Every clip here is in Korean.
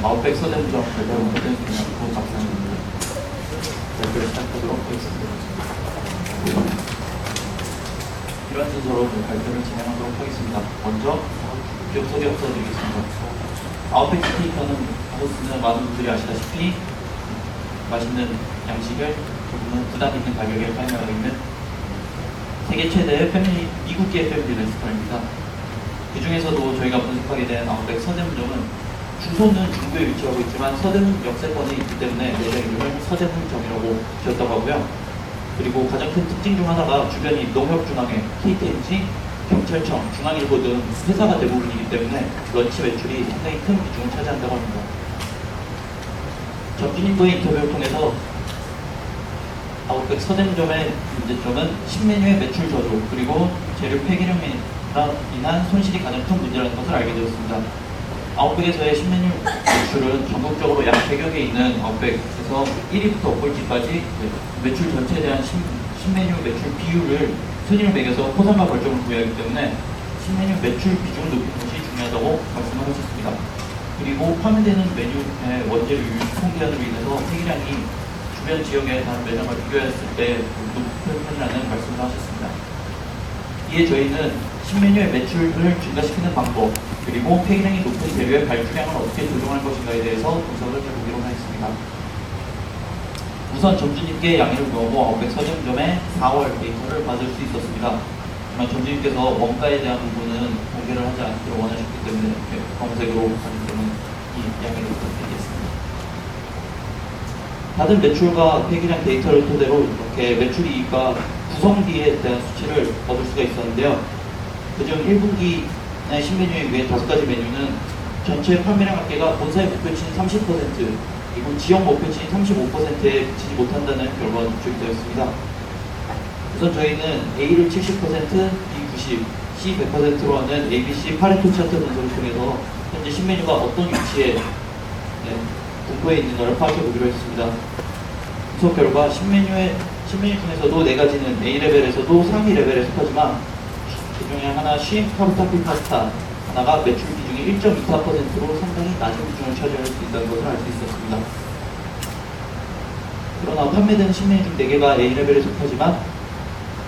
아웃백 서대문점 발표 서대문점 박사입니다. 발표를 시작하도록 하겠습니다. 이런 순서로 발표를 진행하도록 하겠습니다. 먼저 기업 소개 없어드리겠습니다. 아웃백 스테이크는 하우스는 많은 분들이 아시다시피 맛있는 양식을 조금은 부담 있는 가격에 판매하고 있는 세계 최대의 미국계 패밀리 레스토랑입니다. 그 중에서도 저희가 분석하게 된 아웃백 서대문점은 주소는 중부에 위치하고 있지만 서대문 역세권에 있기 때문에 매장 이름을 서대문점이라고 지었다고 하고요. 그리고 가장 큰 특징 중 하나가 주변이 농협중앙회, KTNG, 경찰청, 중앙일보 등 회사가 대부분이기 때문에 런치 매출이 상당히 큰 비중을 차지한다고 합니다. 점주님과의 인터뷰를 통해서 아웃백 서대문점의 문제점은 신메뉴의 매출 저조 그리고 재료 폐기량으로 인한 손실이 가장 큰 문제라는 것을 알게 되었습니다. 아웃백에서의 신메뉴 매출은 전국적으로 약 100여 개 있는 아웃백에서 1위부터 꼴찌까지 매출 전체에 대한 신메뉴 매출 비율을 순위를 매겨서 포상과 벌점을 부여하기 때문에 신메뉴 매출 비중을 높이는 것이 중요하다고 말씀을 하셨습니다. 그리고 판매되는 메뉴의 원재료 유통기한으로 인해서 폐기량이 주변 지역의 다른 매장과 비교했을 때 높은 편이라는 말씀을 하셨습니다. 이에 저희는 신메뉴의 매출을 증가시키는 방법 그리고 폐기량이 높은 재료의 발주량을 어떻게 조정할 것인가에 대해서 분석을 해보기로 하겠습니다. 우선 점주님께 양해를 구하고 아웃백 서점점의 4월 데이터를 받을 수 있었습니다. 하지만 점주님께서 원가에 대한 부분은 공개를 하지 않기를 원하셨기 때문에 이렇게 검색으로 하는 점은 이 양해를 부탁드리겠습니다. 받은 매출과 폐기량 데이터를 토대로 이렇게 매출 이익과 구성비에 대한 수치를 얻을 수가 있었는데요. 그중 1분기의 신메뉴에 위해 5가지 메뉴는 전체 판매량 합계가 본사의 목표치인 30% 그리고 지역 목표치인 35%에 미치지 못한다는 결과가 도출되었습니다. 우선 저희는 A를 70%, B 90, C 100%로 하는 ABC 파레토 차트 분석을 통해서 현재 신메뉴가 어떤 위치에 분포해 있는가를 파악해 보기로 했습니다. 분석 결과 신메뉴 중에서도 4가지는 A레벨에서도 상위 레벨에 속하지만 그 중에 하나 쉼 카르타피 파스타 하나가 매출 비중이 1.24%로 상당히 낮은 비중을 차지할 수 있다는 것을 알 수 있었습니다. 그러나 판매되는 신메뉴 중 4개가 A레벨에 속하지만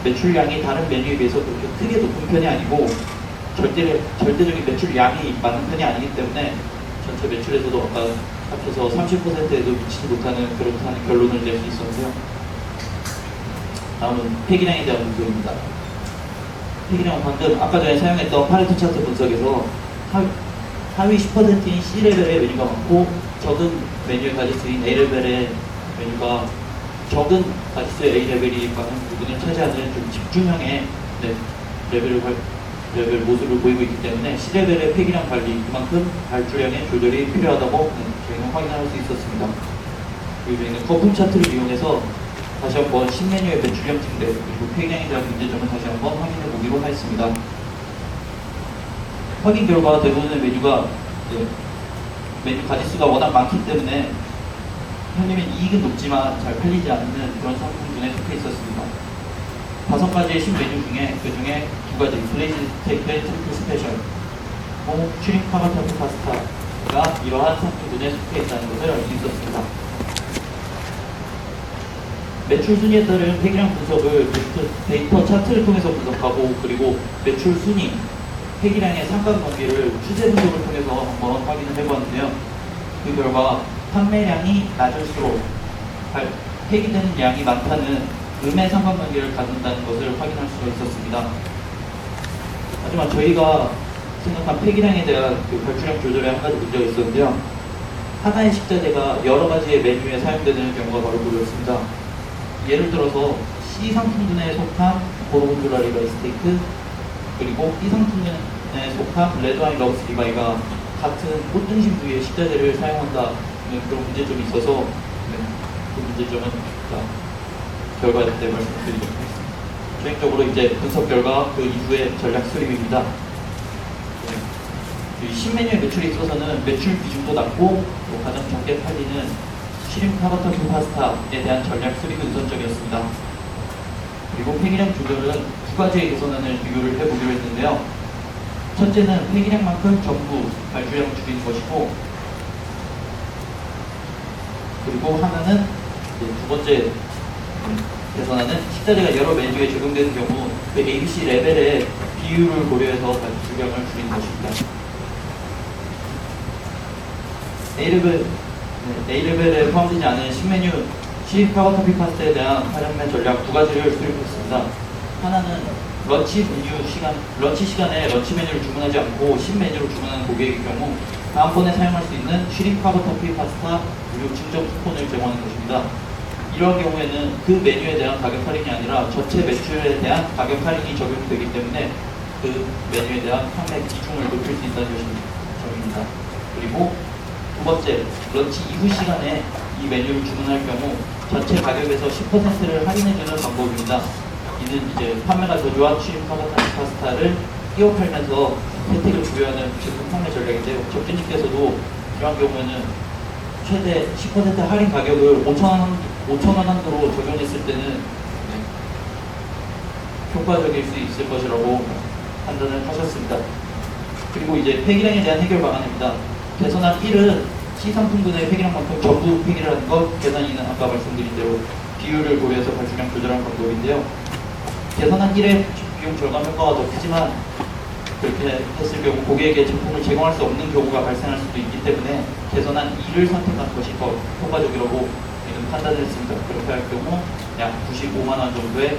매출량이 다른 메뉴에 비해서 그렇게 크게 높은 편이 아니고 절대적인 매출량이 많은 편이 아니기 때문에 전체 매출에서도 아까 합쳐서 30%에도 미치지 못하는 그렇다는 결론을 낼 수 있었는데요. 다음은 폐기량에 대한 분석입니다. 폐기량은 방금 아까 전에 사용했던 파레토 차트 분석에서 하위 10%인 C레벨의 메뉴가 많고 적은 메뉴의 가짓수인 A레벨의 메뉴가 적은 가짓수의 A레벨이 많은 부분을 차지하는 좀 집중형의 레벨 모습을 보이고 있기 때문에 C레벨의 폐기량 관리 그만큼 발주량의 조절이 필요하다고 저희는 확인할 수 있었습니다. 그리고 저희는 거품 차트를 이용해서 다시 한번 신메뉴의 매출량 증대 그리고 폐기량에 대한 문제점을 다시 한번 확인해 보기로 하였습니다. 확인 결과 대부분의 메뉴가 메뉴 가짓수가 워낙 많기 때문에 편의면 이익은 높지만 잘 팔리지 않는 그런 상품군에 속해 있었습니다. 5가지의 신메뉴 중에 그 중에 2가지 블레이즈 스테이크 트리플 스페셜 슈림 카바타토 파스타가 이러한 상품군에 속해 있다는 것을 알 수 있었습니다. 매출 순위에 따른 폐기량 분석을 데이터 차트를 통해서 분석하고 그리고 매출 순위, 폐기량의 상관관계를 추세 분석을 통해서 한번 확인을 해보았는데요. 그 결과 판매량이 낮을수록 폐기되는 양이 많다는 음의 상관관계를 갖는다는 것을 확인할 수가 있었습니다. 하지만 저희가 생각한 폐기량에 대한 발주량 조절에 한 가지 문제가 있었는데요. 하나의 식자재가 여러 가지의 메뉴에 사용되는 경우가 바로 그렇습니다. 예를 들어서 C 상품군에 속한 고르곤졸라 리바이 스테이크 그리고 B 상품군에 속한 레드와인 러브스 리바이가 같은 꽃등심 부위의 식자재를 사용한다는 그런 문제점이 있어서 그 문제점은 결과에 대해 말씀드리도록 하겠습니다. 최종적으로 이제 분석 결과 그 이후의 전략 수립입니다. 신메뉴의 매출에 있어서는 매출 비중도 낮고 가장 적게 팔리는 슈림 카바타토 파스타에 대한 전략 수립이 우선적이었습니다. 그리고 폐기량 조절은 2가지의 개선안을 비교를 해보기로 했는데요. 첫째는 폐기량만큼 전부 발주량을 줄이는 것이고 그리고 하나는 이제 두 번째 개선안은 식자재가 여러 메뉴에 적용되는 경우 그 ABC 레벨의 비율을 고려해서 가격 주량을 줄이는 것입니다. A레벨에 포함되지 않은 신메뉴 시카고터피 파스타에 대한 할인매 전략 두 가지를 수립했습니다. 하나는 런치 시간에 런치 메뉴를 주문하지 않고 신메뉴를 주문하는 고객의 경우 다음번에 사용할 수 있는 쉬림카고터피 파스타 무료 증정 쿠폰을 제공하는 것입니다. 이러한 경우에는 그 메뉴에 대한 가격 할인이 아니라 전체 매출에 대한 가격 할인이 적용되기 때문에 그 메뉴에 대한 판매 비중을 높일 수 있다는 점입니다. 그리고 두 번째, 런치 이후 시간에 이 메뉴를 주문할 경우 전체 가격에서 10%를 할인해주는 방법입니다. 이는 이제 판매가 저조한 쉬림 카고터피 파스타를 끼워 팔면서 혜택을 부여하는 제품 판매 전략인데요. 적진님께서도 이러한 경우에는 최대 10% 할인 가격을 5,000원 한도로 적용했을 때는 효과적일 수 있을 것이라고 판단을 하셨습니다. 그리고 이제 폐기량에 대한 해결 방안입니다. 개선안 1은 시상품군의 폐기량만큼 전부 폐기를 하는 것, 개선 2는 아까 말씀드린 대로 비율을 고려해서 발주량 조절하는 방법인데요. 개선안 1의 비용 절감 효과가 더 크지만 그렇게 했을 경우 고객에게 제품을 제공할 수 없는 경우가 발생할 수도 있기 때문에 개선안 2를 선택하는 것이 더 효과적이라고 판단을 했습니다. 그렇게 할 경우 약 95만 원 정도의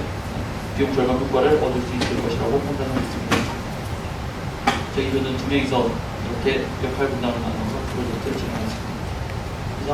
비용 절감 효과를 얻을 수 있을 것이라고 판단을 했습니다. 저희들은 두 명이서 이렇게 역할 분담을 나눠서 프로젝트를 진행했습니다.